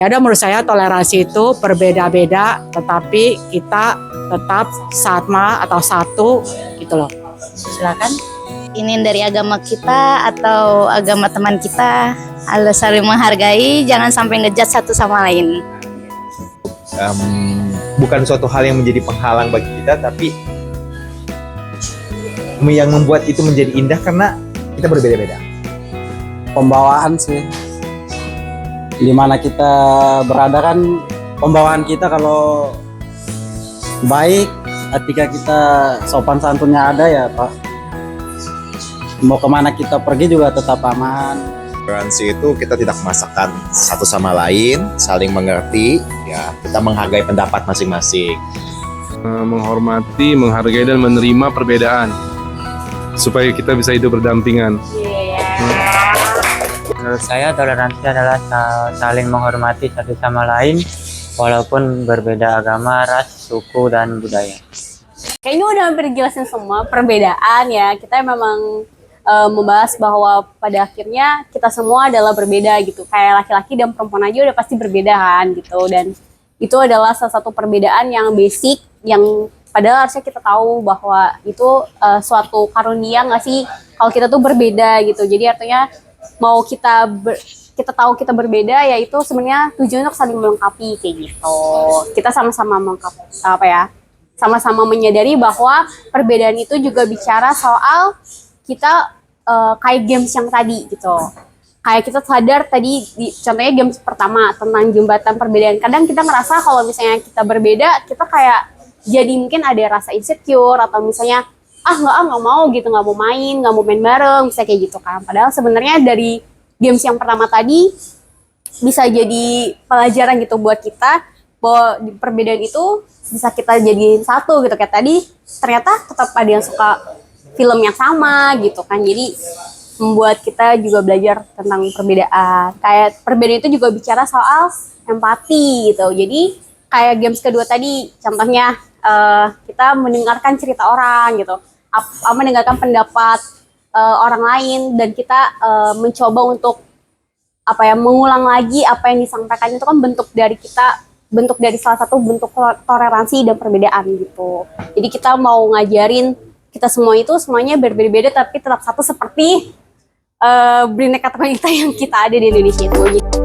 Ya udah, menurut saya toleransi itu berbeda-beda, tetapi kita tetap sama atau satu gitu loh. Silakan. Ini dari agama kita atau agama teman kita, harus saling menghargai, jangan sampai ngejudge satu sama lain. Bukan suatu hal yang menjadi penghalang bagi kita, tapi yang membuat itu menjadi indah karena kita berbeda-beda. Pembawaan sih, dimana kita berada kan, pembawaan kita kalau baik, ketika kita sopan santunnya ada ya Pak, mau kemana kita pergi juga tetap aman. Toleransi itu kita tidak memaksakan satu sama lain, saling mengerti, ya kita menghargai pendapat masing-masing. Menghormati, menghargai dan menerima perbedaan supaya kita bisa hidup berdampingan. Menurut saya toleransi adalah saling menghormati satu sama lain walaupun berbeda agama, ras, suku, dan budaya. Kayaknya udah hampir jelasin semua perbedaan ya. Kita memang membahas bahwa pada akhirnya kita semua adalah berbeda gitu. Kayak laki-laki dan perempuan aja udah pasti berbeda kan gitu. Dan itu adalah salah satu perbedaan yang basic, yang padahal harusnya kita tahu bahwa itu suatu karunia nggak sih kalau kita tuh berbeda gitu. Jadi artinya mau kita tahu kita berbeda, ya itu sebenarnya tujuannya untuk saling melengkapi kayak gitu. Kita sama-sama melengkapi sama-sama menyadari bahwa perbedaan itu juga bicara soal kita kayak games yang tadi gitu. Kayak kita sadar tadi contohnya games pertama tentang jembatan perbedaan. Kadang kita ngerasa kalau misalnya kita berbeda, kita kayak jadi mungkin ada rasa insecure atau misalnya nggak mau gitu, nggak mau main bareng, misalnya kayak gitu kan. Padahal sebenarnya dari games yang pertama tadi bisa jadi pelajaran gitu buat kita bahwa di perbedaan itu bisa kita jadiin satu gitu. Kayak tadi ternyata tetap ada yang suka film yang sama gitu kan. Jadi membuat kita juga belajar tentang perbedaan. Kayak perbedaan itu juga bicara soal empati gitu. Jadi kayak games kedua tadi contohnya kita mendengarkan cerita orang gitu, mendengarkan pendapat orang lain, dan kita mencoba untuk mengulang lagi apa yang disampaikan. Itu kan bentuk dari salah satu bentuk toleransi dan perbedaan gitu. Jadi kita mau ngajarin kita semua itu semuanya berbeda-beda tapi tetap satu seperti Bhinneka Tunggal Ika yang kita ada di Indonesia itu.